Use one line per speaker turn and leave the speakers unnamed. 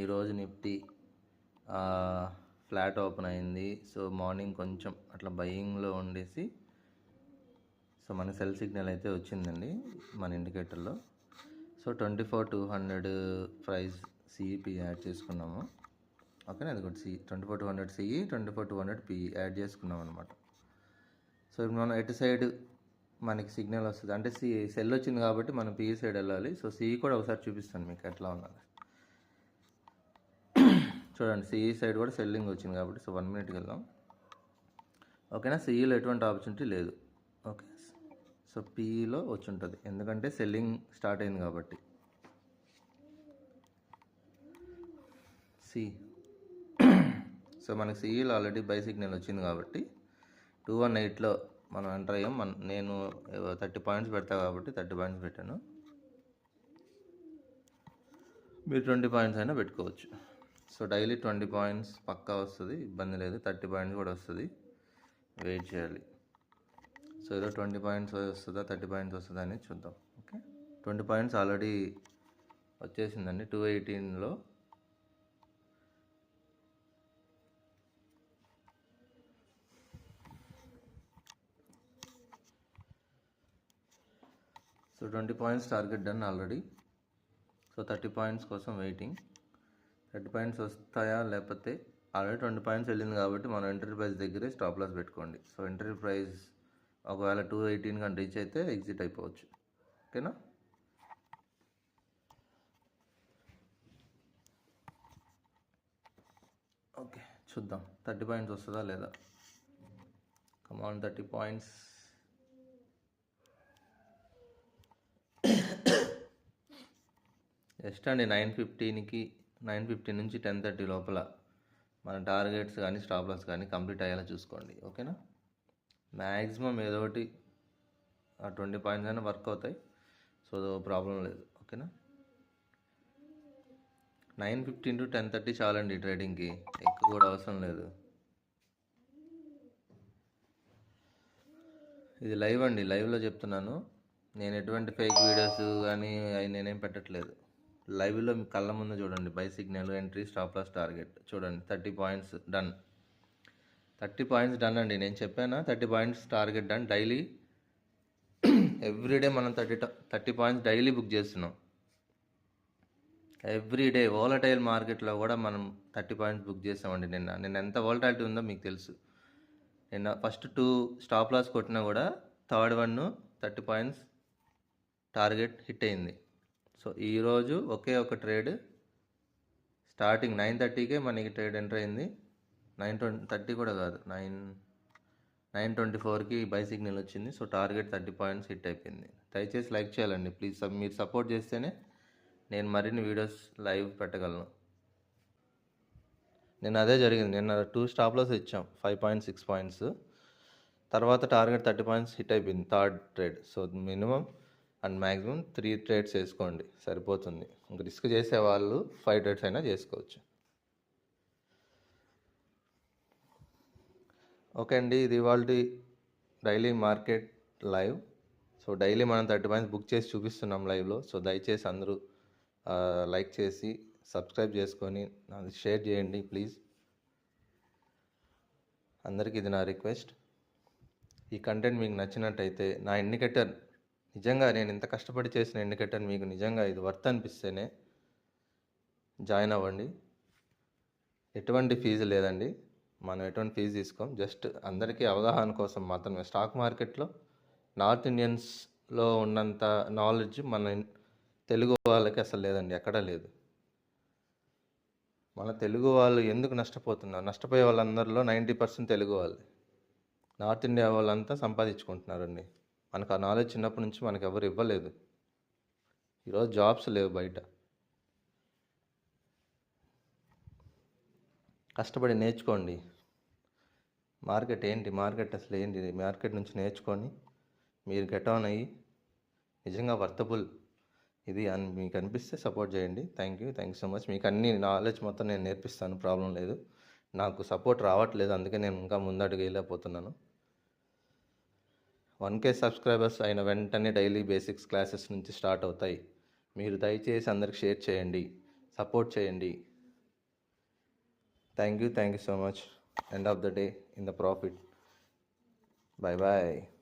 ఈరోజు Nifty flat open అయింది. So morning కొంచెం అట్లా బయింగ్లో ఉండేసి సో మన సెల్ సిగ్నల్ అయితే వచ్చిందండి మన ఇండికేటర్లో. సో 24,200 ప్రైస్ సిఈపి యాడ్ చేసుకున్నాము. ఓకేనా, అది కూడా 24,200 సిఈ 24,200 పి యాడ్ చేసుకున్నాం అనమాట. సో ఇప్పుడు మనం ఎటు సైడ్ మనకి సిగ్నల్ వస్తుంది అంటే సెల్ వచ్చింది కాబట్టి మనం పిఈ సైడ్ వెళ్ళాలి. సో సిఈ కూడా ఒకసారి చూపిస్తాను మీకు ఎట్లా ఉన్నది. చూడండి, సిఈ సైడ్ కూడా సెల్లింగ్ వచ్చింది కాబట్టి సో 1 మినిట్కి వెళ్దాం. ఓకేనా, సిఈలో ఎటువంటి ఆపర్చునిటీ లేదు. ఓకే, సో పిఈలో వచ్చి ఉంటుంది ఎందుకంటే సెల్లింగ్ స్టార్ట్ అయింది కాబట్టి. సి సో మనకి సిఈలో ఆల్రెడీ బై సిగ్నల్ వచ్చింది కాబట్టి 218లో మనం ఎంటర్ అయ్యాం. నేను 30 పాయింట్స్ పెడతా కాబట్టి 30 పాయింట్స్ పెట్టాను. మీరు 20 పాయింట్స్ అయినా పెట్టుకోవచ్చు. సో డైలీ 20 పాయింట్స్ పక్కా వస్తుంది, ఇబ్బంది లేదు. 30 పాయింట్స్ కూడా వస్తుంది, వెయిట్ చేయాలి. సో ఏదో 20 పాయింట్స్ వస్తుందా 30 పాయింట్స్ వస్తుందా అనేది చూద్దాం. ఓకే, 20 పాయింట్స్ ఆల్రెడీ వచ్చేసిందండి 218లో. So 20 points target done already. So 30 points కోసం వెయిటింగ్. 30 పాయింట్స్ వస్తాయా లేకపోతే ఆల్రెడీ 20 పాయింట్స్ వెళ్ళింది కాబట్టి మనం ఎంట్రీ ప్రైస్ దగ్గరే స్టాప్ లాస్ పెట్టుకోండి. సో ఎంట్రీ ప్రైస్ ఒకవేళ 218 కానీ రీచ్ అయితే ఎగ్జిట్ అయిపోవచ్చు. ఓకేనా, ఓకే చూద్దాం 30 పాయింట్స్ వస్తుందా లేదా. కమాన్ 30 పాయింట్స్. జస్ట్ అండి 9:15 నుంచి 10:30 లోపల మన టార్గెట్స్ కానీ స్టాప్ లాస్ కానీ కంప్లీట్ అయ్యేలా చూసుకోండి. ఓకేనా, మ్యాక్సిమం ఏదో ఒకటి 20 పాయింట్స్ అయినా వర్క్ అవుతాయి. సో ప్రాబ్లం లేదు. ఓకేనా, 9:15 to 10:30 చాలండి ట్రేడింగ్కి, ఎక్కువ కూడా అవసరం లేదు. ఇది లైవ్ అండి, లైవ్లో చెప్తున్నాను. నేను ఎటువంటి ఫేక్ వీడియోస్ కానీ అవి నేనేం పెట్టట్లేదు. లైవ్లో మీ కళ్ళ ముందు చూడండి, buy signal, entry, stop loss, target చూడండి. 30 పాయింట్స్ డన్, 30 పాయింట్స్ డన్ అండి. నేను చెప్పానా 30 points target done. Daily everyday మనం 30 పాయింట్స్ డైలీ బుక్ చేస్తున్నాం. ఎవ్రీడే వోలటైల్ మార్కెట్లో కూడా మనం 30 పాయింట్స్ బుక్ చేసామండి. నిన్న ఎంత వోలటాలిటీ ఉందో మీకు తెలుసు. నిన్న ఫస్ట్ 2 స్టాప్ లాస్ కొట్టినా కూడా థర్డ్ 1 30 పాయింట్స్ టార్గెట్ హిట్ అయింది. సో ఈరోజు ఒకే ఒక ట్రేడ్ స్టార్టింగ్ 9:30కే మనకి ట్రేడ్ ఎంటర్ అయింది. 9:30 కూడా కాదు, 9:24కి బై సిగ్నల్ వచ్చింది. సో టార్గెట్ 30 పాయింట్స్ హిట్ అయిపోయింది. దయచేసి లైక్ చేయాలండి ప్లీజ్. మీరు సపోర్ట్ చేస్తేనే నేను మరిన్ని వీడియోస్ లైవ్ పెట్టగలను. నిన్న అదే జరిగింది. నిన్న 2 స్టాప్ లాస్ ఇచ్చాం 5.6 పాయింట్స్. తర్వాత టార్గెట్ 30 పాయింట్స్ హిట్ అయిపోయింది third trade. So minimum and maximum 3 trades వేసుకోండి సరిపోతుంది. ఇంక రిస్క్ చేసే వాళ్ళు 5 ట్రేడ్స్ అయినా చేసుకోవచ్చు. ఓకే అండి, ఇది ఇవాళ daily market live. So daily మనం 30 పాయింట్స్ బుక్ చేసి చూపిస్తున్నాం లైవ్లో. సో దయచేసి అందరూ లైక్ చేసి సబ్స్క్రైబ్ చేసుకొని షేర్ చేయండి ప్లీజ్. అందరికీ ఇది నా రిక్వెస్ట్. ఈ కంటెంట్ మీకు నచ్చినట్టయితే నా ఇండికేటర్ నిజంగా నేను ఇంత కష్టపడి చేసిన ఇండికేటర్ మీకు నిజంగా ఇది వర్త్ అనిపిస్తేనే జాయిన్ అవ్వండి. ఎటువంటి ఫీజు లేదండి, మనం ఎటువంటి ఫీజు తీసుకోం. జస్ట్ అందరికీ అవగాహన కోసం మాత్రమే. స్టాక్ మార్కెట్లో నార్త్ ఇండియన్స్లో ఉన్నంత నాలెడ్జ్ మన తెలుగు వాళ్ళకి అసలు లేదండి, ఎక్కడా లేదు. మన తెలుగు వాళ్ళు ఎందుకు నష్టపోతున్నారు? నష్టపోయే వాళ్ళందరిలో 90% తెలుగు వాళ్ళు. నార్త్ ఇండియా వాళ్ళంతా సంపాదించుకుంటున్నారండి. మనకు ఆ నాలెడ్జ్ చిన్నప్పటి నుంచి మనకు ఎవరు ఇవ్వలేదు. ఈరోజు జాబ్స్ లేవు బయట. కష్టపడి నేర్చుకోండి. మార్కెట్ ఏంటి, మార్కెట్ అసలు ఏంటి, మార్కెట్ నుంచి నేర్చుకొని మీరు గెట్ ఆన్ అయ్యి నిజంగా వర్తబుల్ ఇది అని మీకు అనిపిస్తే సపోర్ట్ చేయండి. Thank you so much. మీకు అన్ని నాలెడ్జ్ మొత్తం నేను నేర్పిస్తాను, ప్రాబ్లం లేదు. నాకు సపోర్ట్ రావట్లేదు, అందుకే నేను ఇంకా ముందడుగు వేయలేకపోతున్నాను. 1K సబ్స్క్రైబర్స్ అయిన వెంటనే డైలీ బేసిక్స్ క్లాసెస్ నుంచి స్టార్ట్ అవుతాయి. మీరు దయచేసి అందరికి షేర్ చేయండి, సపోర్ట్ చేయండి. Thank you so much. End of the day in the profit. Bye bye.